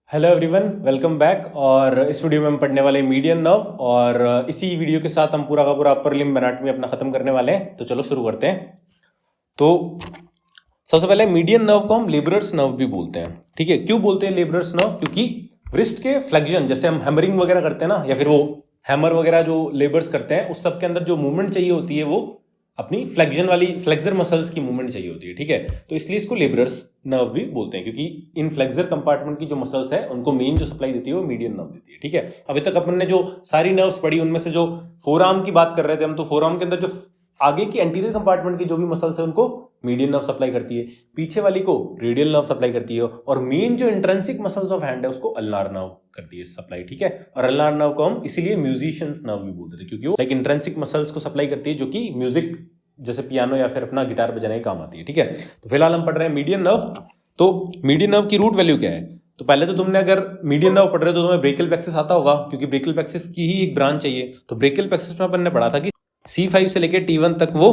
Hello everyone, welcome back. और इस video में हम पढ़ने वाले मीडियन नर्व और इसी वीडियो के साथ हम पूरा का पूरा अपर लिम्ब एनाटॉमी अपना खत्म करने वाले हैं। तो चलो शुरू करते हैं। तो सबसे पहले मीडियन नर्व को हम लेबरर्स नर्व भी बोलते हैं। ठीक है, क्यों बोलते हैं लेबरर्स नर्व? क्योंकि रिस्ट के फ्लेक्शन, जैसे हम हैमरिंग वगैरह करते हैं ना, या फिर वो हैमर वगैरह जो लेबर्स करते हैं, उस सब के अंदर जो मूवमेंट चाहिए होती है वो अपनी फ्लेक्शन वाली फ्लेक्सर मसल्स की मूवमेंट चाहिए होती है। ठीक है, तो इसलिए इसको लेबरर्स नर्व भी बोलते हैं, क्योंकि इन फ्लेक्सर कंपार्टमेंट की जो मसल्स है उनको मेन जो सप्लाई देती है वो मीडियन नर्व देती है। ठीक है, अभी तक अपन ने जो सारी नर्व्स पढ़ी उनमें से जो फोर आर्म की बात कर रहे थे हम, तो फोर आर्म के अंदर जो आगे की एंटीरियर कंपार्टमेंट की जो भी मसल्स है उनको मीडियन नर्व सप्लाई करती है, पीछे वाली को रेडियल नर्व सप्लाई करती है, और मेन जो इंट्रिंसिक मसल्स ऑफ हैंड है उसको अल्नार नर्व करती है सप्लाई। ठीक है, और अल्नार नर्व को हम इसीलिए म्यूजिशियंस नर्व भी बोलते थे, क्योंकि वो लाइक इंट्रिंसिक मसल्स को सप्लाई करती है जो कि म्यूजिक जैसे पियानो या फिर अपना गिटार बजाने के काम आती है। ठीक है, तो फिलहाल हम पढ़ रहे हैं मीडियन नर्व। तो मीडियन नर्व की रूट वैल्यू क्या है? तो पहले तो तुमने अगर मीडियन नर्व पढ़ रहे हो तो तुम्हें ब्रेकियल प्लेक्सस आता होगा, क्योंकि ब्रेकियल प्लेक्सस की ही एक ब्रांच चाहिए। तो ब्रेकियल प्लेक्सस में अपन ने पढ़ा था कि C5 से लेकर T1 तक वो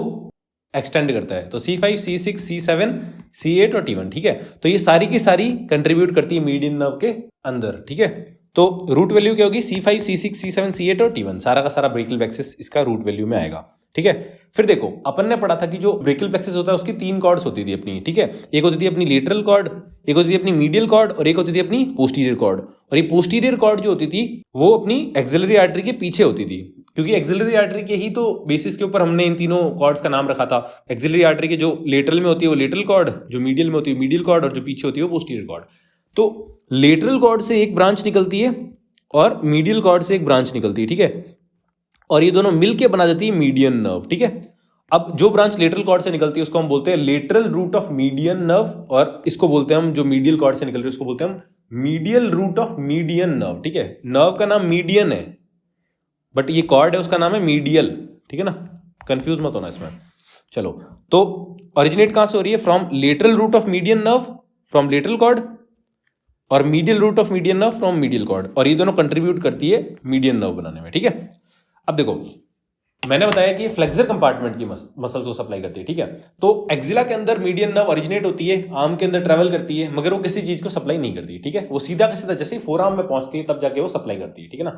एक्सटेंड करता है। तो C5, C6, C7, C8 और T1। ठीक है, तो ये सारी की सारी कंट्रीब्यूट करती है मीडियन नर्व के अंदर। ठीक है, तो रूट वैल्यू क्या होगी? C5, C6, C7, C8 और T1, सारा का सारा ब्रेकियल प्लेक्सस इसका रूट वैल्यू में आएगा। ठीक है, फिर देखो अपन ने पढ़ा था कि जो ब्रेकियल प्लेक्सस होता है उसकी तीन कॉर्ड्स होती थी अपनी। ठीक है, एक होती थी अपनी लेटरल कॉर्ड, एक होती थी अपनी मीडियल कॉर्ड, और एक होती थी अपनी पोस्टीरियर कॉर्ड। और ये पोस्टीरियर कॉर्ड जो होती थी वो अपनी एक्सिलरी आर्टरी के पीछे होती थी, क्योंकि एक्सिलरी आर्टरी के ही तो बेसिस के ऊपर हमने इन तीनों कॉर्ड्स का नाम रखा था। एक्सिलरी आर्टरी के जो लेटरल में होती है वो लेटरल कॉर्ड, जो मीडियल में होती है मीडियल कॉर्ड, और जो पीछे होती है वो पोस्टीरियर कॉर्ड। तो लेटरल कॉर्ड से एक ब्रांच निकलती है और मीडियल कॉर्ड से एक ब्रांच निकलती है। ठीक है, और ये दोनों मिलके बना देती है मीडियन नर्व। ठीक है, अब जो ब्रांच लेटरल कॉर्ड से निकलती है उसको हम बोलते हैं lateral root of median nerve, और इसको बोलते हैं हम, जो मीडियल कॉर्ड से निकल रही है उसको बोलते हैं हम medial root of median nerve. ठीक है, नर्व का नाम मीडियन है बट ये कॉर्ड है उसका नाम है मीडियल। ठीक है ना, कंफ्यूज मत होना इसमें। चलो, तो ओरिजिनेट कहां से हो रही है? From lateral root of median nerve from lateral cord, और medial root of median nerve from medial cord, और ये दोनों कंट्रीब्यूट करती है मीडियन नर्व बनाने में। ठीक है, अब देखो मैंने बताया कि फ्लेक्सर कंपार्टमेंट की मसल्स को सप्लाई करती है। ठीक है, तो एक्सिला के अंदर मीडियन नर्व ओरिजिनेट होती है, आर्म के अंदर ट्रेवल करती है, मगर वो किसी चीज को सप्लाई नहीं करती। ठीक है, वो सीधा का सीधा जैसे ही फोर आर्म में पहुंचती है तब जाके वो सप्लाई करती है। ठीक है ना,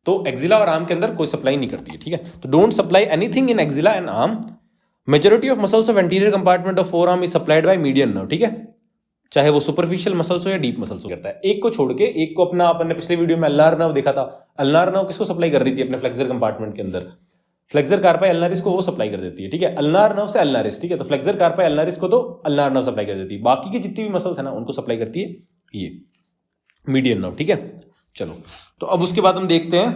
तो एक्सिला और आर्म के अंदर कोई सप्लाई नहीं करती है। ठीक है, तो don't supply anything in axilla and arm. Majority of muscles of anterior compartment of four arm is supplied by median nerve. ठीक है, चाहे वो सुपरफिशियल मसल्स हो या डीप मसल्स हो करता है। एक को छोड़ के, एक को अपना अपन ने पिछले वीडियो में अल्नार नर्व देखा था। अल्नार नर्व किसको सप्लाई कर रही थी? अपने फ्लेक्सर कंपार्टमेंट के अंदर फ्लेक्सर कार्पाई अल्नारिस को वो सप्लाई कर देती है। ठीक है, अल्नार नर्व से अल्नारिस। ठीक है, तो फ्लेक्सर कार्पाई अल्नारिस को तो अल्नार नर्व सप्लाई कर देती है, बाकी की जितनी भी मसल्स है ना उनको सप्लाई करती है ये मीडियन नर्व। ठीक है, चलो, तो अब उसके बाद हम देखते हैं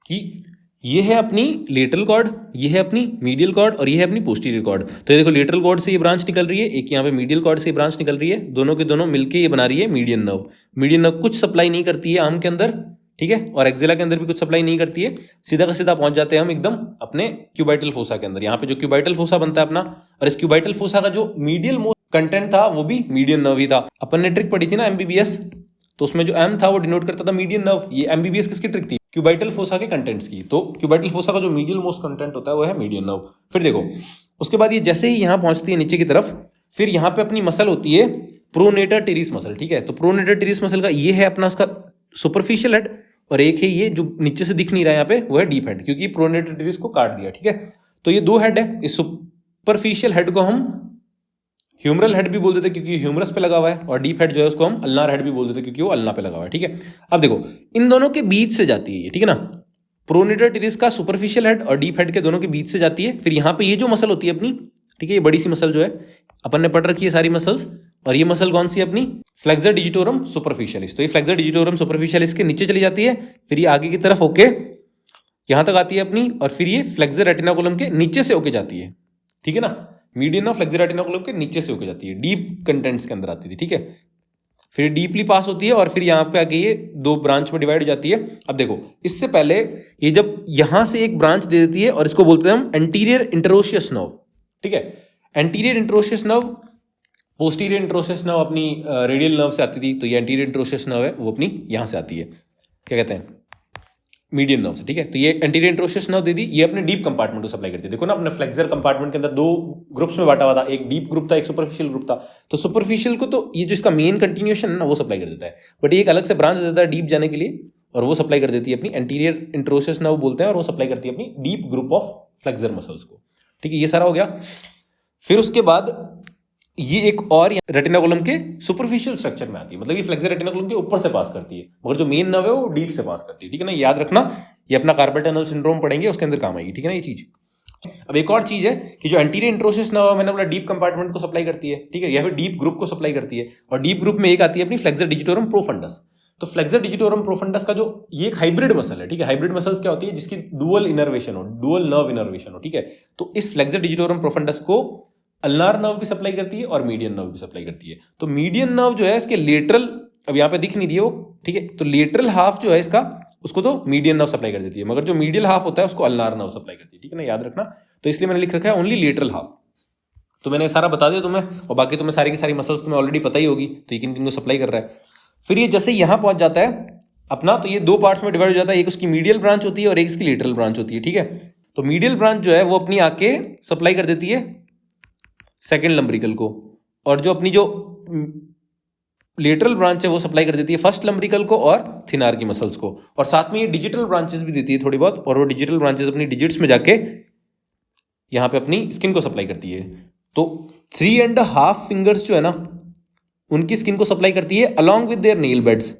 कि ये है अपनी लेटरल कॉर्ड, ये है अपनी मीडियल कॉर्ड, और ये है अपनी पोस्टीरियर कॉर्ड। तो ये देखो लेटरल कॉर्ड से ये ब्रांच निकल रही है, एक यहाँ पे मीडियल कॉर्ड से ये ब्रांच निकल रही है, दोनों के दोनों मिलके ये बना रही है मीडियन नर्व। मीडियन नर्व कुछ सप्लाई नहीं करती है आर्म के अंदर, ठीक है, और एक्सिला के अंदर भी कुछ सप्लाई नहीं करती है। सीधा का सीधा पहुंच जाते हैं हम एकदम अपने क्यूबाइटल फोसा के अंदर। यहाँ पे जो क्यूबाइटल फोसा बनता है अपना, और इस क्यूबाइटल फोसा का जो मीडियल मोस्ट कंटेंट था वो भी मीडियन नर्व ही था। अपन ने ट्रिक पढ़ी थी ना एमबीबीएस, तो उसमें जो एम था वो डिनोट करता था मीडियन नर्व। ये एमबीबीएस किसकी ट्रिक थी? क्यूबाइटल फोसा के कंटेंट्स की। तो क्यूबाइटल फोसा का जो मीडियल मोस्ट कंटेंट होता है वो है मीडियन नर्व। फिर देखो उसके बाद ये जैसे ही यहां पहुंचती है नीचे की तरफ, फिर यहां पे अपनी मसल होती है प्रोनेटर टेरिस मसल। ठीक है, तो प्रोनेटर टेरिस मसल का ये है अपना उसका सुपरफिशियल हेड, और एक है ये जो नीचे से दिख नहीं रहा है यहाँ पे, वो है डीप हेड, क्योंकि प्रोनेटर टेरिस को काट दिया। ठीक है, तो ये दो हेड है। इस सुपरफिशियल हेड को हम ह्यूमरल हेड भी बोल देते क्योंकि ह्यूमरस पे लगा हुआ है, और डीप हेड जो है उसको हम अल्नार हेड भी बोल देते क्योंकि वो अल्ना पे लगा हुआ है। ठीक है, अब देखो इन दोनों के बीच से जाती है ये। ठीक है ना, प्रोनेटर टेरिस का सुपरफिशियल हेड और डीप हेड के दोनों के बीच से जाती है। फिर यहाँ पे ये जो मसल होती है अपनी, ठीक है, ये बड़ी सी मसल जो है अपन ने पढ़ रखी है सारी मसल्स, और ये मसल कौन सी है अपनी? Flexor digitorum superficialis. तो ये फ्लेक्सर डिजिटोरम सुपरफिशियलिस के नीचे चली जाती है, फिर ये आगे की तरफ होके यहां तक आती है अपनी, और फिर ये फ्लेक्सर रेटिनाकुलम के नीचे से होके जाती है। ठीक है ना, मीडियन ऑफ फ्लेक्सर रेटिनाकुलम के नीचे से होके जाती है, डीप कंटेंट्स के अंदर आती थी। ठीक है, फिर डीपली पास होती है, और फिर यहाँ पे आके ये दो ब्रांच में डिवाइड हो जाती है। अब देखो इससे पहले ये जब यहां से एक ब्रांच दे देती है, और इसको बोलते हैं हम एंटीरियर इंटरोशियस नर्व। ठीक है, एंटीरियर इंटरोशियस नर्व, पोस्टीरियर इंटरोशियस नर्व अपनी रेडियल नर्व से आती थी, तो ये एंटीरियर इंटरोशियस नर्व है वो अपनी यहां से आती है, क्या कहते हैं, मीडियन नर्व से, ठीक है। तो ये एंटीरियर इंट्रोशियस नर्व दे दी, ये अपने डीप कंपार्टमेंट को सप्लाई करती है। देखो ना, अपने फ्लेक्सर कंपार्टमेंट के अंदर दो ग्रुप्स में बांटा हुआ था, एक डीप ग्रुप था, एक सुपरफिशियल ग्रुप था। तो सुपरफिशियल को तो ये जो इसका मेन कंटिन्यूएशन है ना, वो सप्लाई कर देता है, बट ये एक अलग से ब्रांच देता है डीप जाने के लिए, और वो सप्लाई कर देती है अपनी एंटीरियर इंट्रोशियस नर्व बोलते हैं, और वो सप्लाई करती है अपनी deep group of flexor muscles को, ठीक है। ये सारा हो गया। फिर उसके बाद ये एक और रेटिनाकुलम के सुपरफिशियल स्ट्रक्चर में आती है, मतलब ये फ्लेक्सर रेटिनाकुलम के ऊपर से पास करती है, मगर जो मेन नर्व है वो डीप से पास करती है, ठीक है ना। याद रखना, ये अपना कार्पल टनल सिंड्रोम पढ़ेंगे, उसके अंदर काम आएगी, ठीक है ना ये चीज। अब एक और चीज है कि जो एंटीरियर इंट्रोशियस नर्व मैंने बोला डीप कंपार्टमेंट को सप्लाई करती है, ठीक है, या फिर डीप ग्रुप को सप्लाई करती है, और डीप ग्रुप में एक आती है अपनी फ्लेक्सर डिजिटोरम प्रोफंडस। तो फ्लेक्सर डिजिटोरम प्रोफंडस का जो ये एक हाइब्रिड मसल है, ठीक है। हाइब्रिड मसल्स क्या होती है, जिसकी डुअल इनर्वेशन हो, डुअल नर्व इनर्वेशन हो, ठीक है। तो इस फ्लेक्सर डिजिटोरम प्रोफंडस को अल्नार नर्व भी सप्लाई करती है और मीडियन नर्व भी सप्लाई करती है। तो मीडियन नर्व जो है इसके लेटरल, अब यहाँ पे दिख नहीं रही है वो, ठीक है, तो लेटरल हाफ जो है इसका, उसको तो मीडियन नर्व सप्लाई कर देती है, मगर जो मीडियल हाफ होता है उसको अल्नार नर्व सप्लाई करती है, ठीक है ना, याद रखना। तो इसलिए मैंने लिख रखा है ओनली लेटरल हाफ। तो मैंने सारा बता दिया तुम्हें, और बाकी तुम्हें सारी की सारी मसल्स तुम्हें ऑलरेडी पता ही होगी, तो ये किन किन को सप्लाई कर रहा है। फिर ये जैसे यहाँ पहुंच जाता है अपना, तो ये दो पार्ट्स में डिवाइड हो जाता है, एक उसकी मीडियल ब्रांच होती है और एक इसकी लेटरल ब्रांच होती है, ठीक है। तो मीडियल ब्रांच जो है वो अपनी आके सप्लाई कर देती है सेकेंड लंब्रिकल को, और जो अपनी जो लेटरल ब्रांच है वो सप्लाई कर देती है फर्स्ट लंब्रिकल को और थिनार की मसल्स को, और साथ में ये डिजिटल ब्रांचेस भी देती है थोड़ी बहुत, और वो डिजिटल ब्रांचेस अपनी डिजिट्स में जाके यहाँ पे अपनी स्किन को सप्लाई करती है। तो 3.5 फिंगर्स जो है ना, उनकी स्किन को सप्लाई करती है along with their nail beds.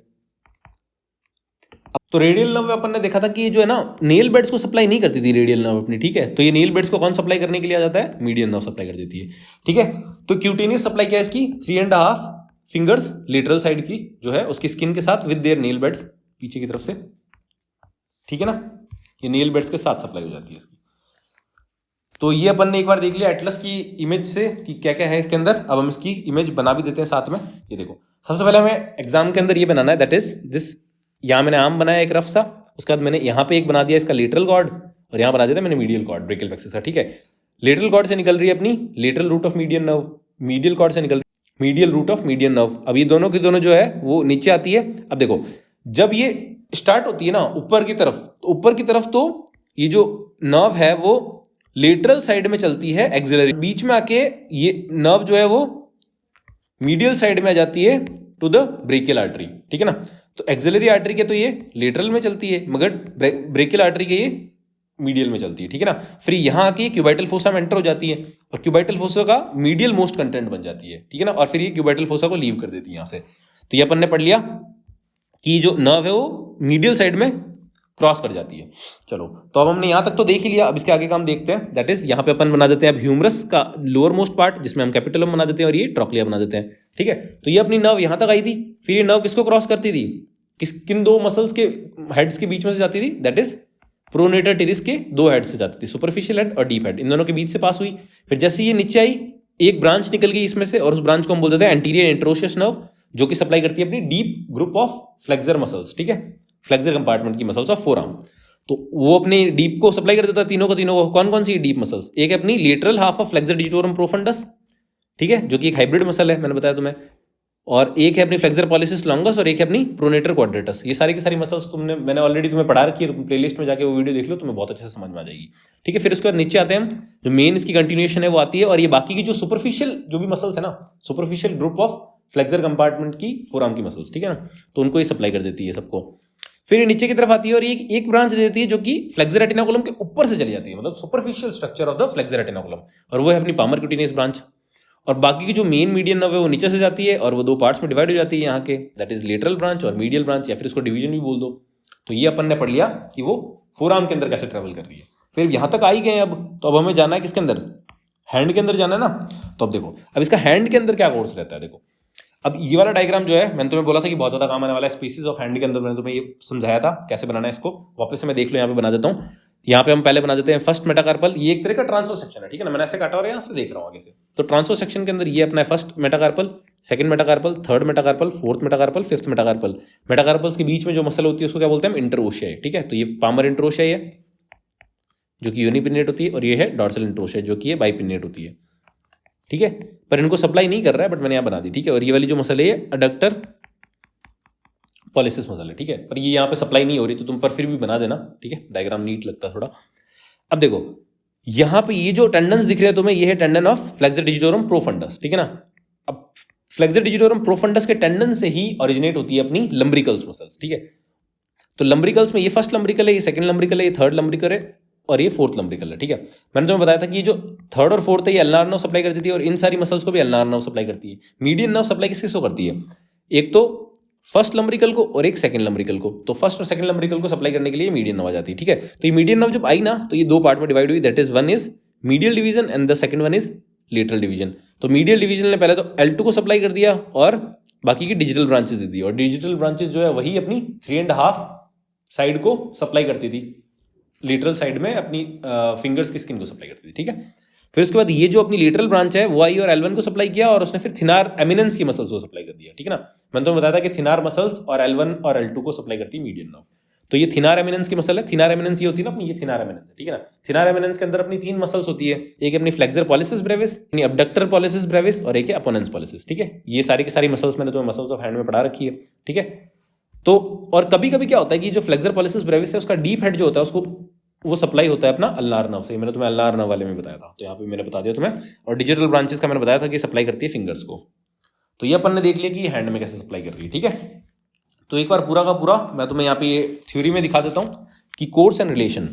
तो रेडियल नर्व अपन ने देखा था कि ये जो है ना नेल बेड्स को सप्लाई नहीं करती थी रेडियल नर्व अपनी, ठीक है। तो ये नेल बेड्स को कौन सप्लाई करने के लिए आ जाता है, मीडियन नर्व सप्लाई कर देती है, ठीक है। तो क्यूटेनियस सप्लाई क्या है इसकी, 3.5 फिंगर्स लेटरल साइड की जो है उसकी स्किन के साथ विद देयर नेल बेड्स पीछे की तरफ से, ठीक है ना, ये नेल बेड्स के साथ सप्लाई हो जाती है इसकी। तो ये अपन ने एक बार देख लिया एटलस की इमेज से कि क्या क्या है इसके अंदर। अब हम इसकी इमेज बना भी देते हैं साथ में। ये देखो, सबसे पहले हमें एग्जाम के अंदर ये बनाना है, दैट इज दिस। यहाँ मैंने आर्म बनाया एक रफ सा, उसके बाद मैंने यहाँ पे एक बना दिया इसका लेटरल कॉर्ड, और यहाँ बना दिया था मैंने मीडियल कॉर्ड ब्रेकियल प्लेक्सस का, ठीक है। लेटरल कॉर्ड से निकल रही है अपनी lateral root of median nerve, medial cord से निकल रही है medial root of median nerve. अब ये दोनों की दोनों जो है वो नीचे आती है। अब देखो, जब ये स्टार्ट होती है ना ऊपर की तरफ, तो ऊपर की तरफ तो ये जो नर्व है वो लेटरल साइड में चलती है एक्सिलरी, बीच में आके ये नर्व जो है वो मीडियल साइड में आ जाती है टू द ब्रेकियल आर्टरी, ठीक है ना। तो एक्सिलरी आर्टरी के तो ये लेटरल में चलती है, मगर ब्रेकियल आर्टरी के ये मीडियल में चलती है, ठीक है ना। फिर यहाँ आके क्यूबाइटल फोसा में एंटर हो जाती है, और क्यूबाइटल फोसा का मीडियल मोस्ट कंटेंट बन जाती है, ठीक है ना। और फिर ये क्यूबाइटल फोसा को लीव कर देती है यहाँ से। तो ये अपन ने पढ़ लिया कि जो नर्व है वो मीडियल साइड में क्रॉस कर जाती है। चलो, तो अब हमने यहाँ तक तो देख ही लिया। अब इसके आगे का हम देखते हैं, दैट इज यहाँ पे अपन बना देते हैं अब ह्यूमरस का लोअर मोस्ट पार्ट, जिसमें हम कैपिटलम बना देते हैं और ये ट्रॉक्लिया बना देते हैं, ठीक है। तो ये अपनी नर्व यहाँ तक आई थी, फिर ये नर्व किसको क्रॉस करती थी, किन दो मसल्स के हेड्स के बीच में से जाती थी, दैट इज प्रोनेटर टेरिस के दो हेड से जाती थी, सुपरफिशियल हेड और डीप हेड, इन दोनों के बीच से पास हुई। फिर जैसे ये नीचे आई, एक ब्रांच निकल गई इसमें से, और उस ब्रांच को हम बोल देते हैं एंटीरियर इंट्रोशियस नर्व, जो कि सप्लाई करती है अपनी deep group of flexor muscles, ठीक है, फ्लेक्सर कंपार्टमेंट की मसल्स ऑफ फोरआर्म। तो वो अपने डीप को सप्लाई कर देता है तीनों को। कौन कौन सी डीप मसल्स, एक है अपनी lateral half of flexor digitorum profundis, ठीक है, जो कि एक हाइब्रिड मसल है मैंने बताया तुम्हें, और एक है अपनी फ्लेक्सर पॉलिसिस लॉन्गस, और एक है अपनी प्रोनेटर क्वाड्रेटस। ये सारी की सारी मसल्स मैंने ऑलरेडी तुम्हें पढ़ा रखी है, प्लेलिस्ट में जाके वो वीडियो देख लो, तुम्हें बहुत अच्छे से समझ में आ जाएगी, ठीक है। फिर उसके बाद नीचे आते हैं हम, जो मेन इसकी कंटिन्यूएशन है वो आती है, और ये बाकी की जो सुपरफिशियल जो भी मसल्स है ना, superficial group of flexor compartment की फोरआर्म की मसल्स, ठीक है ना, तो उनको ये सप्लाई कर देती है सबको। फिर नीचे की तरफ आती है और एक ब्रांच दे देती है जो कि फ्लेक्सर रेटिनाकुलम के ऊपर से चली जाती है, मतलब superficial structure of the flexor retinaculum, और वो है अपनी पामर क्यूटेनियस ब्रांच। और बाकी की जो मेन मीडियन नर्व है वो नीचे से जाती है, और वो दो पार्ट्स में डिवाइड हो जाती है यहाँ के, दैट इज लेटरल ब्रांच और मीडियल ब्रांच, या फिर इसको डिवीजन भी बोल दो। तो ये अपन ने पढ़ लिया कि वो फोरआर्म के अंदर कैसे ट्रेवल कर रही है। फिर यहाँ तक आ ही गए अब, तो अब हमें जाना है किसके अंदर, हैंड के अंदर जाना है ना। तो अब देखो, अब इसका हैंड के अंदर क्या कोर्स रहता है। देखो, अब ये वाला डायग्राम जो है, मैंने तुम्हें बोला था कि बहुत ज्यादा काम आने वाला है स्पीसीज ऑफ हैंड के अंदर, मैंने तुम्हें ये समझाया था कैसे बनाना है इसको। वापस से मैं देख लो, यहाँ पे बना देता हूँ। यहाँ पे हम पहले बना देते हैं फर्स्ट मेटाकार्पल, ये एक तरह का ट्रांसफर सेक्शन है, ठीक है ना, मैंने ऐसे काटा और यहाँ से देख रहा हूँ आगे से। तो ट्रांसफर सेक्शन के अंदर ये अपना first metacarpal, second metacarpal, third metacarpal, fourth metacarpal, fifth metacarpal. Metacarpals के बीच में जो मसल होती है उसको क्या बोलते हैं, इंटरओशिया, ठीक है। तो ये पामर इंटरओशिया है जो कि यूनिपिन्नेट होती है, और ये है डॉर्सल इंटरओशिया जो कि बाइपिन्नेट होती है, ठीक है। पर इनको सप्लाई नहीं कर रहा है, बट मैंने यहाँ बना दी, ठीक है। और ये वाली जो मसल है ये अडक्टर पॉलिसिस मसल है, ठीक है। पर ये यहाँ पे सप्लाई नहीं हो रही तो तुम पर फिर भी बना देना, ठीक है, डायग्राम नीट लगता है थोड़ा। अब देखो यहाँ पे ये जो टेंडन्स दिख रहे हैं तुम्हें, ये है tendon of flexor digitorum profundis, ठीक है ना। अब फ्लेक्सर डिजिटोरम प्रोफंडस के टेंडन से ही ओरिजिनेट होती है अपनी लंब्रिकल्स मसल्स, ठीक है। तो लंब्रिकल्स में ये फर्स्ट लंब्रिकल है, ये सेकंड लंब्रिकल है, ये थर्ड लंब्रिकल है और ये फोर्थ लंब्रिकल है, ठीक है। मैंने तुम्हें बताया था कि ये जो थर्ड और फोर्थ है ये अल्नार नर्व सप्लाई करती थी और इन सारी मसल्स को भी अल्नार नर्व सप्लाई करती है। मीडियन नर्व सप्लाई किस को करती है, एक तो फर्स्ट लंब्रिकल को और एक सेकंड लंब्रिकल को। तो फर्स्ट और सेकंड लंब्रिकल को सप्लाई करने के लिए मीडियन नर्व आ जाती है, ठीक है। तो ये मीडियन नर्व जब आई ना तो ये दो पार्ट में डिवाइड हुई, that is one is medial division and the second one is lateral division. तो मीडियल डिवीजन ने पहले तो L2 को सप्लाई कर दिया और बाकी की डिजिटल ब्रांचेस दे दी, और डिजिटल ब्रांचेस जो है वही अपनी 3.5 साइड को सप्लाई करती थी, लेटरल साइड में अपनी फिंगर्स की स्किन को सप्लाई करती थी, ठीक है। फिर उसके बाद ये जो अपनी लेटरल ब्रांच है वो आई और L1 को सप्लाई किया और उसने फिर थिनार एमिनेंस की मसल्स को सप्लाई कर दिया, ठीक है ना। मैंने तो बताया था कि थिनार मसल्स और L1 और L2 को सप्लाई करती है मीडियन नर्व। तो ये थिनार एमिनेंस की मसल है, थिनार एमिनेंस ये होती है ना अपनी, ये थिनार एमिनेंस है, ठीक है ना। थिनार एमिनेंस के अंदर अपनी 3 मसल्स होती है, एक अपनी फ्लेक्सर पॉलिसिस ब्रेविस, अपनी अबडक्टर पॉलिसिस ब्रेविस और एक है अपोनेंस पॉलिसिस, ठीक है। ये सारी की सारी मसल्स मैंने तुम्हें मसल्स ऑफ हैंड में पढ़ा रखी है, ठीक है। तो और कभी कभी क्या होता है कि जो फ्लेक्सर पॉलिसिस ब्रेविस है उसका डीप हेड जो होता है उसको वो सप्लाई होता है अपना अल्नार नर्व से, मैंने तुम्हें अल्नार नर्व वाले में बताया था, तो यहाँ पे मैंने बता दिया तुम्हें। और डिजिटल ब्रांचेस का मैंने बताया था कि सप्लाई करती है फिंगर्स को। तो ये अपन ने देख लिया कि हैंड में कैसे सप्लाई कर रही है, ठीक है। तो एक बार पूरा का पूरा मैं तुम्हें यहाँ पे ये थ्योरी में दिखा देता हूँ कि course and relation.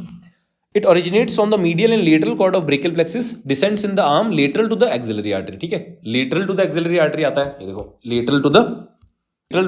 It originates on the medial and lateral cord of brachial plexus, descends in the arm lateral to the axillary artery, ठीक है। Lateral to the axillary artery आता है, ये देखो lateral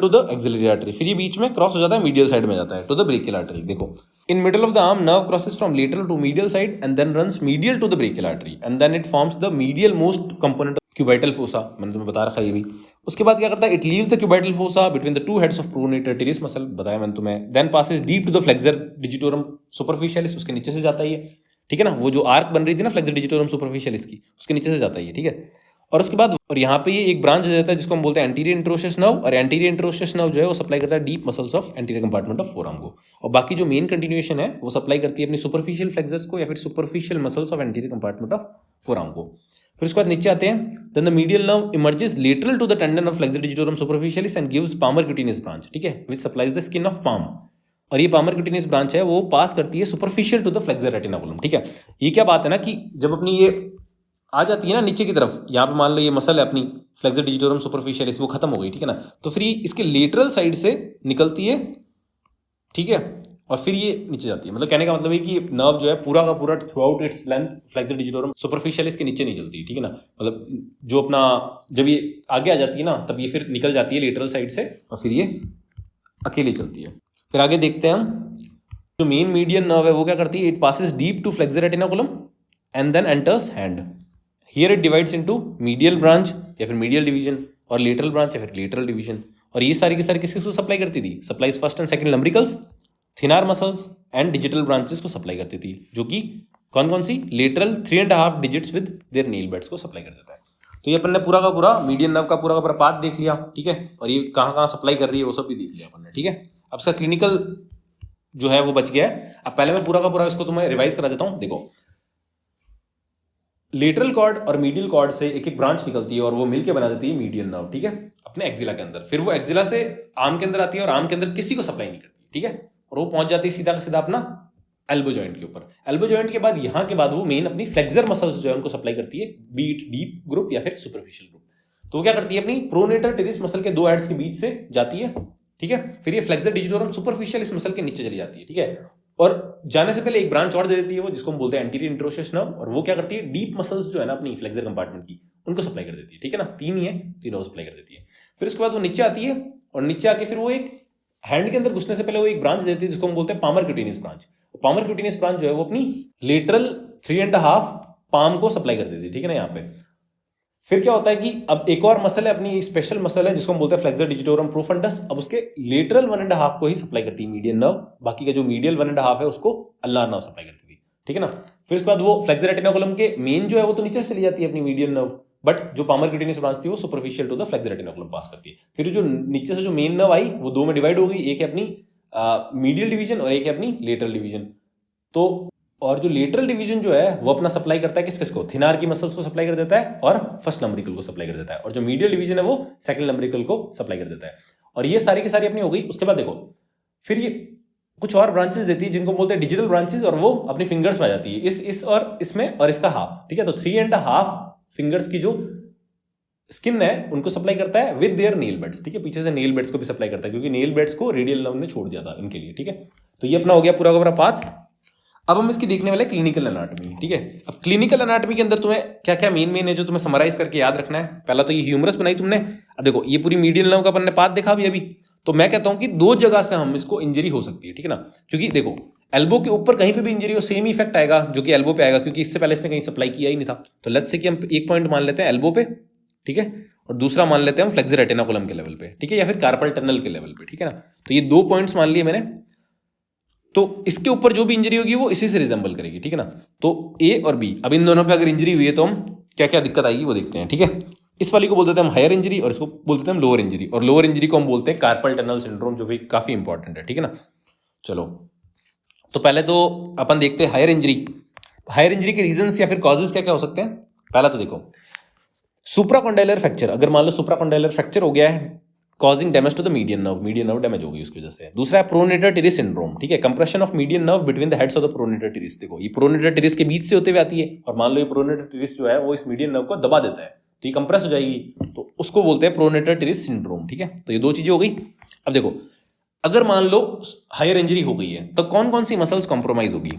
to the axillary artery, फिर ये बीच में cross हो जाता है, मीडियल साइड में जाता है टू द ब्रेकियल आर्टरी। देखो in middle of the arm nerve crosses from lateral to medial side and then runs medial to the brachial artery and then it forms the medial most component of cubital fossa, मैंने तुम्हें बता रखा है ये भी। उसके बाद क्या करता है, it leaves the cubital fossa between the two heads of pronator teres muscle, बताया मैंने तुम्हें। Then passes deep to the flexor digitorum superficialis, उसके नीचे से जाता है ये, ठीक है ना। वो जो आर्क बन रही थी ना फ्लेक्सर डिजिटोरम सुपरफिशियलिस की, उसके नीचे से जाता है ये, ठीक है। और उसके बाद और यहाँ पे ये एक ब्रांच देता है जिसको हम बोलते हैं एंटीरियर इंट्रोशियस नर्व, और एंटीरियर इंट्रोशियस नर्व जो है वो सप्लाई करता है deep muscles of anterior compartment of forearm को, और बाकी जो मेन कंटिन्यूएशन है वो सप्लाई करती है अपनी सुपरफिशियल फ्लेक्सर्स को या फिर superficial muscles of anterior compartment of forearm को। फिर उसके बाद नीचे आते हैं, then the medial nerve emerges lateral to the tendon of flexor digitorum superficialis and gives palmar cutaneous branch, ठीक है, which supplies the skin of palm. और ये पामर क्यूटेनियस ब्रांच है वो पास करती है superficial to the flexor retinaculum, ठीक है। ये क्या बात है ना कि जब अपनी ये आ जाती है ना नीचे की तरफ, यहाँ पे मान लो ये मसल है अपनी फ्लेक्सर डिजिटोरम सुपरफिशियलिस, वो खत्म हो गई, ठीक है ना। तो फिर ये इसके लेटरल साइड से निकलती है, ठीक है, और फिर ये नीचे जाती है। मतलब कहने का मतलब है कि नर्व जो है पूरा का पूरा through out its length flexor digitorum superficialis के नीचे नहीं चलती है, ठीक है ना। मतलब जो अपना जब ये आगे आ जाती है ना तब ये फिर निकल जाती है लेटरल साइड से और फिर ये अकेले चलती है। फिर आगे देखते हैं हम, जो मेन मीडियन नर्व है वो क्या करती है, it passes deep to flexor retinaculum and then enters hand. Here it divides into medial branch या फिर मीडियल डिवीजन और लेटरल ब्रांच या फिर लेटरल डिवीजन। और ये सारी की सारी किसको सप्लाई करती थी, supplies first and second lumbricals, thenar muscles and digital branches को सप्लाई करती थी, जो कि कौन कौन सी, lateral 3.5 digits with their nail beds को सप्लाई कर देता है। तो ये अपन ने पूरा का पूरा मीडियन नर्व का पूरा पाथ देख लिया, ठीक है, और ये कहाँ कहाँ सप्लाई कर रही है वो सब भी देख लिया अपन ने, ठीक है। अब इसका क्लिनिकल जो है वो बच गया है। अब पहले मैं पूरा का पूरा इसको तुम्हें रिवाइज करा देता हूँ। देखो लेटरल कॉर्ड और मीडियल कॉर्ड से एक एक ब्रांच निकलती है और वो मिलके बना देती है मीडियन नर्व, ठीक है, अपने एक्सिला के अंदर। फिर वो एक्सिला से आर्म के अंदर आती है और आर्म के अंदर किसी को सप्लाई नहीं करती, ठीक है, और वो पहुंच जाती है सीधा का सीधा अपना एल्बो जॉइंट के ऊपर। एल्बो जॉइंट के बाद यहाँ के बाद वो मेन अपनी फ्लेक्सर मसल्स जो है उनको सप्लाई करती है, बीट डीप ग्रुप या फिर सुपरफिशियल ग्रुप। तो वो क्या करती है, अपनी प्रोनेटर टेरिस मसल के 2 हेड्स के बीच से जाती है, ठीक है, फिर ये फ्लेक्सर डिजिटोरम सुपरफिशियल इस मसल के नीचे चली जाती है, ठीक है, और जाने से पहले एक ब्रांच और दे देती है वो, जिसको हम बोलते हैं एंटीरियर इंट्रोशियस नर्व, और वो क्या करती है, डीप मसल्स जो है ना अपनी फ्लेक्सर कंपार्टमेंट की उनको सप्लाई कर देती है, ठीक है ना। 3 ही है, तीनों सप्लाई कर देती है। फिर उसके बाद वो नीचे आती है और नीचे आके फिर वो एक हैंड के अंदर घुसने से पहले वो एक ब्रांच देती है जिसको हम बोलते हैं palmar cutaneous branch. Palmar cutaneous branch जो है वो अपनी लेटरल 3.5 पाम को सप्लाई कर देती है, ठीक है ना यहाँ पे। फिर क्या होता है कि अब एक और मसल है अपनी स्पेशल मसल है जिसको हम बोलते हैं फ्लेक्सर डिजिटोरम प्रोफंडस। अब उसके लेटरल 1.5 को ही सप्लाई करती है मीडियन नर्व, बाकी का जो मीडियल 1.5 है उसको अल्नार नर्व सप्लाई करती थी, ठीक है ना। फिर उसके बाद वो फ्लेक्सर रेटिनाकुलम के मेन जो है वो तो नीचे से चली जाती है अपनी मीडियन नर्व, बट जो पामर क्यूटेनियस ब्रांच थी वो superficial to the flexor retinaculum pass करती है। फिर जो नीचे से जो मेन नर्व आई वो 2 में डिवाइड हो गई, एक है अपनी मीडियल डिवीजन और एक है अपनी लेटरल डिवीजन। तो और जो लेटरल डिवीजन जो है वो अपना सप्लाई करता है किस किस को, थिनार की मसल्स को सप्लाई कर देता है और फर्स्ट लंब्रिकल को सप्लाई कर देता है, और जो मीडियल डिवीजन है वो सेकंड लंब्रिकल को सप्लाई कर देता है। और ये सारी की सारी अपनी हो गई। उसके बाद देखो फिर ये कुछ और ब्रांचेस देती है जिनको बोलते हैं डिजिटल ब्रांचेस, और वो अपनी फिंगर्स में आ जाती है, इस और इसमें और इसका हाफ, ठीक है। तो 3.5 फिंगर्स की जो स्किन है उनको सप्लाई करता है विद देयर नेल बेड्स, ठीक है। पीछे से नेल बेड्स को भी सप्लाई करता है क्योंकि नेल बेड्स को रेडियल नर्व ने छोड़ दिया था इनके लिए, ठीक है। तो ये अपना हो गया पूरा का पूरा पाथ। अब हम इसकी देखने वाले क्लिनिकल एनाटॉमी, ठीक है। अब क्लिनिकल एनाटॉमी के अंदर तुम्हें क्या क्या मेन है जो तुम्हें समराइज करके याद रखना है। पहला तो ये ह्यूमरस बनाई तुमने। अब देखो ये पूरी मीडियल नर्व का अपन ने पाथ देखा अभी। तो मैं कहता हूं कि 2 जगह से हम इसको इंजरी हो सकती है, ठीक है ना। क्योंकि देखो एल्बो के ऊपर कहीं पे भी इंजरी हो सेम इफेक्ट आएगा जो कि एल्बो पे आएगा, क्योंकि इससे पहले इसने कहीं सप्लाई किया ही नहीं था। तो लेट्स से कि हम एक पॉइंट मान लेते हैं एल्बो पे, ठीक है, और दूसरा मान लेते हैं हम फ्लेक्सर रेटिनाकुलम के लेवल पे, ठीक है, या फिर कार्पल टनल के लेवल पे, ठीक है ना। तो ये 2 पॉइंट्स मान लिए मैंने। तो इसके ऊपर जो भी इंजरी होगी वो इसी से रिजेंबल करेगी, ठीक है ना। तो ए और बी, अब इन दोनों पे अगर इंजरी हुई है तो हम क्या क्या दिक्कत आएगी वो देखते हैं, ठीक है। इस वाली को बोलते थे हम हायर इंजरी और इसको बोलते थे हम लोअर इंजरी, और लोअर इंजरी को हम बोलते हैं कार्पल टनल सिंड्रोम, जो भी काफी इंपॉर्टेंट है, ठीक है ना। चलो तो पहले तो अपन देखते हैं हायर इंजरी। हायर इंजरी के रीजंस या फिर कॉजेज क्या क्या हो सकते हैं। पहला तो देखो सुप्राकॉन्डाइलर फ्रैक्चर, अगर मान लो सुप्राकॉन्डाइलर फ्रैक्चर हो गया है causing damage to the median nerve damage होगी उसकी वजह से। दूसरा है प्रोनेटर टेरिस सिंड्रोम, ठीक है, compression of median nerve between the heads of the pronator teres. देखो ये प्रोनेटर टेरिस के बीच से होते हुए आती है, और मान लो ये प्रोनेटर टेरिस जो है वो इस मीडियन नर्व को दबा देता है तो ये कंप्रेस हो जाएगी, तो उसको बोलते हैं प्रोनेटर टेरिस सिंड्रोम, ठीक है। तो ये 2 चीजें हो गई। अब देखो अगर मान लो हायर इंजरी हो गई है तो कौन कौन सी मसल्स कॉम्प्रोमाइज होगी।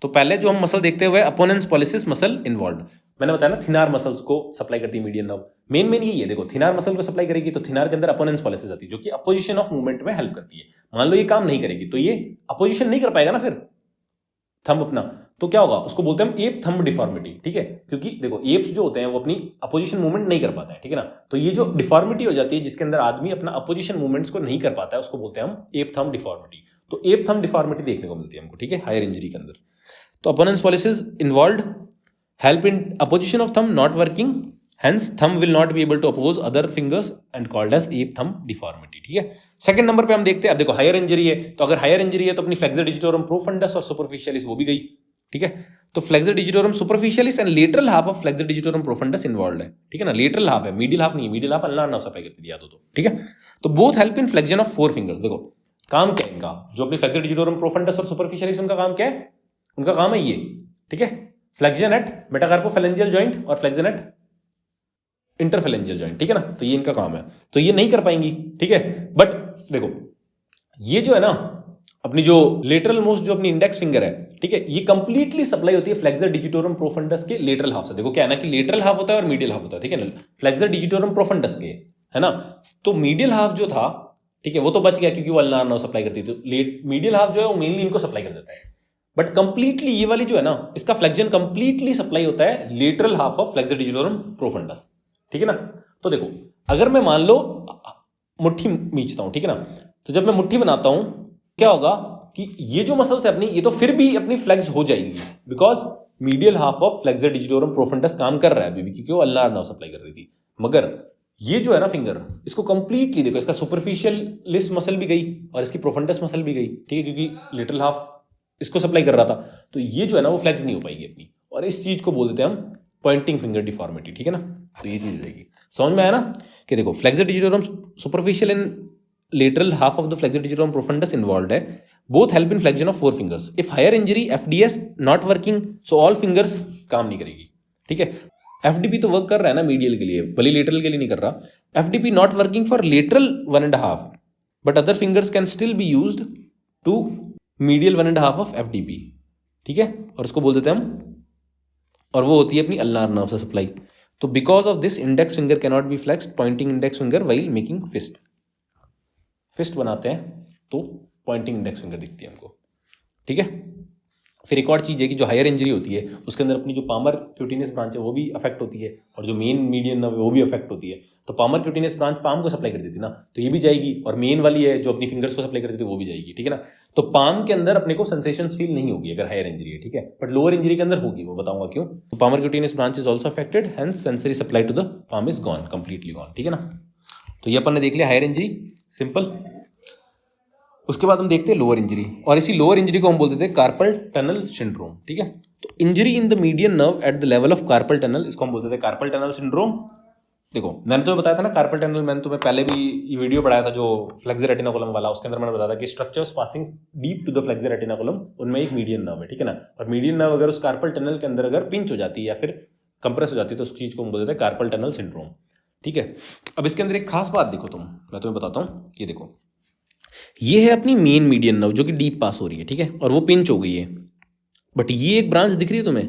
तो पहले जो हम मसल देखते हुए अपोनेंस पॉलिसिस मसल इन्वॉल्व, मैंने बताया ना थिनार मसल्स को सप्लाई करती है मीडियन नर्व। मेन यही है, देखो थिनार मसल को सप्लाई करेगी तो थिनार के अंदर अपोनेंस पॉलिसिस आती है जो कि अपोजिशन ऑफ मूवमेंट में हेल्प करती है। मान लो ये काम नहीं करेगी तो ये अपोजिशन नहीं कर पाएगा ना फिर थंब अपना, तो क्या होगा उसको बोलते हैं हम एप थंब डिफॉर्मिटी, ठीक है। क्योंकि देखो एप्स जो होते हैं वो अपनी अपोजिशन मूवमेंट नहीं कर पाता है, ठीक है ना। तो ये जो डिफॉर्मिटी हो जाती है जिसके अंदर आदमी अपना अपोजिशन मूवमेंट्स को नहीं कर पाता है उसको बोलते हैं हम एप थंब डिफॉर्मिटी। तो एप थंब डिफॉर्मिटी देखने को मिलती है हमको, ठीक है, हायर इंजरी के अंदर। तो opponens pollicis involved help in opposition of thumb not working, hence thumb will not be able to oppose other fingers and called as ape thumb deformity, ठीक है। सेकंड नंबर पे हम देखते हैं, अब देखो हायर इंजरी है तो अगर हायर इंजरी है तो अपनी फ्लेक्सर डिजिटोरम प्रोफंडस और सुपरफिशियलिस वो भी गई, ठीक है। तो flexor digitorum superficialis and lateral half of flexor digitorum profundus involved है, ठीक है ना। लेटरल हाफ है, मीडियल हाफ नहीं है, medial half ulnar nerve supply करती है तो, ठीक है। तो both help in flexion of 4 fingers. देखो काम क्या है इनका, जो अपनी फ्लेक्सर डिजिटोरम प्रोफंडस और सुपरफिशियलिस उनका काम क्या है, उनका काम है ये, ठीक है, फ्लेक्शन एट मेटाकार्पोफैलेंजियल जॉइंट और फ्लेक्शन एट इंटरफैलेंजियल जॉइंट, ठीक है ना। तो ये इनका काम है, तो ये नहीं कर पाएंगी, ठीक है। बट देखो ये जो है ना अपनी जो लेटरल मोस्ट जो अपनी इंडेक्स फिंगर है, ठीक है, ये कंप्लीटली सप्लाई होती है फ्लेक्सर डिजिटोरम प्रोफंडस के लेटरल हाफ से। देखो क्या है ना कि लेटरल हाफ होता है और मीडियल हाफ होता है, ठीक है ना, फ्लेक्सर डिजिटोरम प्रोफंडस के, है ना। तो मीडियल हाफ जो था, ठीक है, वो तो बच गया क्योंकि वो अल्नार नर्व सप्लाई करती थी। तो मीडियल हाफ जो है वो मेनली इनको सप्लाई कर देता है, बट कंप्लीटली ये वाली जो है ना इसका फ्लेक्शन कंप्लीटली सप्लाई होता है lateral half of flexor digitorum profundis, ठीक है ना। तो देखो अगर मैं मान लो मुट्ठी खींचता हूं, ठीक है ना, तो जब मैं मुट्ठी बनाता हूं क्या होगा कि ये जो मसल्स है अपनी ये तो फिर भी अपनी फ्लेक्स हो जाएगी because medial half of flexor digitorum profundis काम कर रहा है अभी भी क्योंकि वो अल्नार नर्व सप्लाई कर रही थी। मगर ये जो है ना फिंगर इसको कंप्लीटली देखो इसका सुपरफिशियल मसल भी गई और इसकी प्रोफंडस मसल भी गई, ठीक है, क्योंकि लिटिल हाफ इसको सप्लाई कर रहा था। तो ये जो है ना वो फ्लेक्स नहीं हो पाएगी अपनी, और इस चीज को बोल देते हैं हम पॉइंटिंग फिंगर डिफॉर्मिटी, ठीक है ना। तो ये चीज हो जाएगी, समझ में आया ना कि देखो flexor digitorum superficial and lateral half of the flexor digitorum profundus involved है, both help in flexion of 4 fingers. If higher injury FDS not working so all fingers काम नहीं करेगी, ठीक है। एफडीपी तो वर्क कर रहा है ना मीडियल के लिए, भले लेटरल के लिए नहीं कर रहा। FDP not working for lateral 1.5 but other fingers can still be used to medial 1.5 of FDP, ठीक है, और उसको बोल देते हैं हम, और वो होती है अपनी अल्नार नर्व से सप्लाई। तो because of this index finger can not be flexed pointing index finger while making fist बनाते हैं तो पॉइंटिंग इंडेक्स फिंगर दिखती है हमको, ठीक है। फिर एक और चीज़ है कि जो हायर इंजरी होती है उसके अंदर अपनी जो पामर क्यूटिनियस ब्रांच है वो भी अफेक्ट होती है, और जो मेन मीडियन नर्व है वो भी अफेक्ट होती है। तो पामर क्यूटिनियस ब्रांच पाम को सप्लाई कर देती है ना, तो ये भी जाएगी, और मेन वाली है जो अपनी फिंगर्स को सप्लाई करती थी वो भी जाएगी, ठीक है ना। तो पाम के अंदर अपने को सेंसेशन फील नहीं होगी अगर हायर इंजरी है, ठीक है, बट लोअर इंजरी के अंदर होगी, वो बताऊंगा क्यों। तो palmar cutaneous branch is also affected, hence sensory supply to the palm is gone, completely gone, ठीक है ना। तो ये अपन ने देख लिया हायर इंजरी, सिंपल। उसके बाद हम देखते हैं लोअर इंजरी, और इसी लोअर इंजरी को हम बोलते थे कार्पल टनल सिंड्रोम, ठीक है। तो injury in the median nerve at the level of carpal tunnel, इसको हम बोलते थे कार्पल टनल सिंड्रोम, देखो मैंने तुम्हें बताया था ना कार्पल टनल, मैंने तुम्हें पहले भी ये वीडियो पढ़ाया था जो फ्लेक्सर रेटिनाकुलम वाला, उसके अंदर मैंने बताया था कि structures passing deep to the flexor retinaculum, उनमें एक मीडियन नर्व है, ठीक है ना। और मीडियन नर्व अगर उस कार्पल टनल के अंदर अगर पिंच हो जाती है या फिर कंप्रेस हो जाती है तो उस चीज को हम बोलते हैं कार्पल टनल सिंड्रोम, ठीक है। अब इसके अंदर एक खास बात देखो तुम, मैं तुम्हें बताता हूँ, ये देखो ये है अपनी मेन मीडियन नर्व जो कि डीप पास हो रही है, ठीक है, और वो पिंच हो गई है, बट ये एक ब्रांच दिख रही है तुम्हें,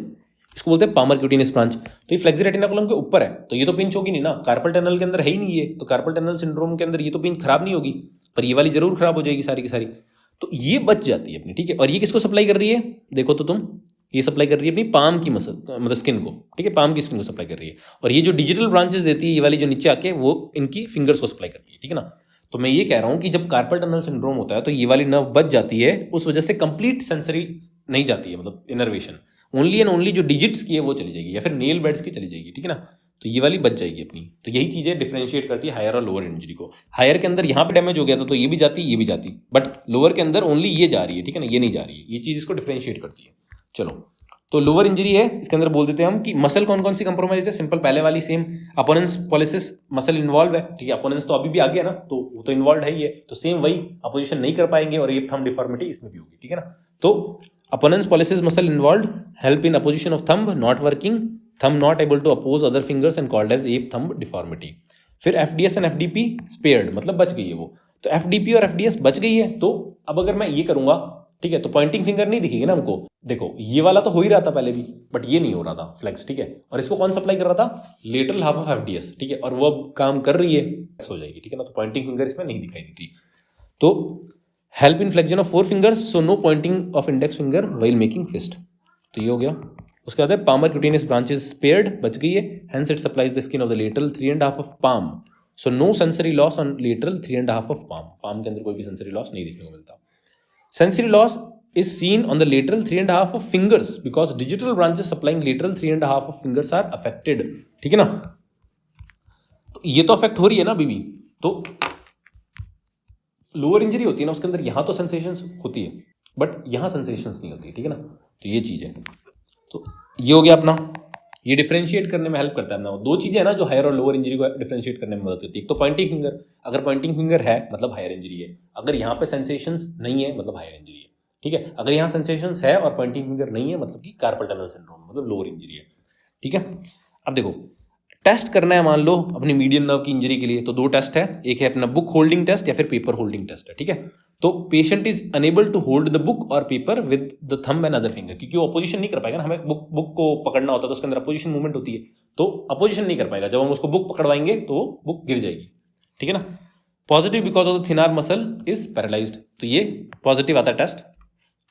इसको बोलते हैं पामर क्यूटिनस ब्रांच, तो ये फ्लेक्सर रेटिनाकुलम के ऊपर है, तो ये तो पिंच होगी नहीं ना, कार्पल टनल के अंदर है ही नहीं ये, तो कार्पल टनल सिंड्रोम के अंदर ये तो पिंच खराब नहीं होगी, पर ये वाली जरूर खराब हो जाएगी सारी की सारी, तो ये बच जाती है अपनी, ठीक है। और ये किसको सप्लाई कर रही है, देखो तो तुम, ये सप्लाई कर रही है अपनी पाम की मसल, मतलब स्किन को, ठीक है, पाम की स्किन को सप्लाई कर रही है, और ये जो डिजिटल ब्रांचेस देती है ये वाली जो नीचे आके वो इनकी फिंगर्स को सप्लाई करती है, ठीक है ना। तो मैं ये कह रहा हूँ कि जब कार्पल टनल सिंड्रोम होता है तो ये वाली नर्व बच जाती है, उस वजह से कंप्लीट सेंसरी नहीं जाती है, मतलब इनर्वेशन, ओनली एंड ओनली जो डिजिट्स की है वो चली जाएगी या फिर नेल बेड्स की चली जाएगी, ठीक है ना। तो ये वाली बच जाएगी अपनी, तो यही चीजें डिफरेंशिएट करती है हायर और लोअर इंजरी को। हायर के अंदर यहाँ पे डैमेज हो गया था तो ये भी जाती, बट लोअर के अंदर ओनली ये जा रही है, ठीक है ना, ये नहीं जा रही है, ये चीज इसको डिफरेंशिएट करती है। चलो, तो लोअर इंजरी है, इसके अंदर बोल देते हैं हम कि मसल कौन कौन सी कंप्रोमाइज है, सिंपल पहले वाली सेम, अपोनेंस पॉलिसिस मसल इन्वॉल्व है, ठीक है, अपोनेंस तो अभी भी आ गया ना, तो वो तो इन्वॉल्व है ही है, तो सेम वही अपोजिशन नहीं कर पाएंगे और ये थंब डिफॉर्मिटी इसमें भी होगी, ठीक है ना। तो opponent's pollicis muscle involved help in opposition of thumb not working, thumb not able to oppose other fingers and called as ape thumb deformity। फिर FDS and FDP spared, मतलब बच गई है वो, तो FDP और FDS बच गई है, तो अब अगर मैं ये करूंगा, ठीक है, तो पॉइंटिंग फिंगर नहीं दिखेगी ना हमको, देखो ये वाला तो हो ही रहा था पहले भी, बट ये नहीं हो रहा था फ्लेक्स, ठीक है, और इसको कौन सप्लाई कर रहा था, लेटरल हाफ ऑफ FDS, ठीक है, और वो अब काम कर रही है, हो जाएगी, ठीक है ना, तो पॉइंटिंग फिंगर इसमें नहीं दिखाई देती। तो help in flexion of 4 fingers, so no pointing of index finger while making fist, तो ये हो गया। उसके बाद है पामर क्यूटेनियस ब्रांचेस स्पेयर्ड, बच गई है, hence it supplies the skin of the lateral 3.5 of palm, so no sensory loss on lateral 3.5 of palm, palm के अंदर कोई भी सेंसरी लॉस नहीं देखने को मिलता। Sensory loss is seen on the lateral 3.5 of fingers because digital branches supplying lateral 3.5 of fingers are affected, ठीक है ना। तो ये तो अफेक्ट हो रही है ना अभी भी, तो लोअर इंजरी होती है ना उसके अंदर यहाँ तो सेंसेशंस होती है बट यहाँ सेंसेशंस नहीं होती, ठीक है ना, तो ये चीज है। तो ये हो गया अपना, ये डिफरेंशिएट करने में हेल्प करता है अपना, दो चीजें है ना जो हायर और लोअर इंजरी को डिफरेंशिएट करने में मदद करती है, एक तो पॉइंटिंग फिंगर, अगर पॉइंटिंग फिंगर है मतलब हायर इंजरी है, अगर यहाँ पे सेंसेशंस नहीं है मतलब हायर इंजरी है, ठीक है, अगर यहाँ सेंसेशंस है और पॉइंटिंग फिंगर नहीं है मतलब कि कार्पल टनल सिंड्रोम मतलब लोअर इंजरी है, ठीक है। अब देखो टेस्ट करना है मान लो अपनी मीडियन नर्व की इंजरी के लिए, तो दो टेस्ट है, एक है अपना बुक होल्डिंग टेस्ट या फिर पेपर होल्डिंग टेस्ट है, ठीक है। तो patient is unable to hold the book और paper with the thumb and other finger, क्योंकि वो अपोजिशन नहीं कर पाएगा ना, हमें बुक को पकड़ना होता है तो उसके अंदर अपोजिशन मूवमेंट होती है, तो अपोजिशन नहीं कर पाएगा, जब हम उसको बुक पकड़वाएंगे तो बुक गिर जाएगी, ठीक है ना। Positive because of the thin arm muscle is paralysed, तो ये पॉजिटिव आता है टेस्ट,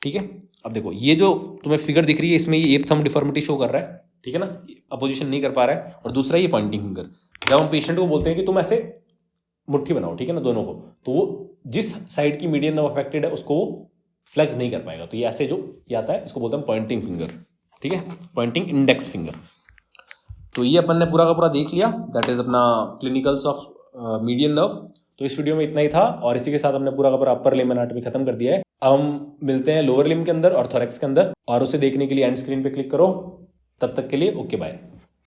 ठीक है। अब देखो ये जो तुम्हें फिगर दिख रही है इसमें ये एप थंब डिफॉर्मिटी शो कर रहा है, ठीक है ना, अपोजिशन नहीं कर पा रहा है, और दूसरा ये पॉइंटिंग फिंगर, जब हम पेशेंट को बोलते हैं कि तुम ऐसे मुट्ठी बनाओ, ठीक है ना, दोनों को, तो वो जिस साइड की मीडियन नर्व अफेक्टेड है उसको वो फ्लेक्स नहीं कर पाएगा, तो ये ऐसे जो ये आता है इसको बोलते हैं पॉइंटिंग फिंगर, ठीक है, पॉइंटिंग इंडेक्स फिंगर। तो ये अपन ने पूरा का पूरा देख लिया, दैट इज अपना क्लिनिकल्स ऑफ मीडियन नर्व। तो इस वीडियो में इतना ही था और इसी के साथ हमने पूरा का पूरा अपर लिम्ब एनाटॉमी खत्म कर दिया है। अब हम मिलते हैं लोअर लिम्ब के अंदर और थोरैक्स के अंदर, और उसे देखने के लिए एंड स्क्रीन पे क्लिक करो। तब तक के लिए ओके बाय।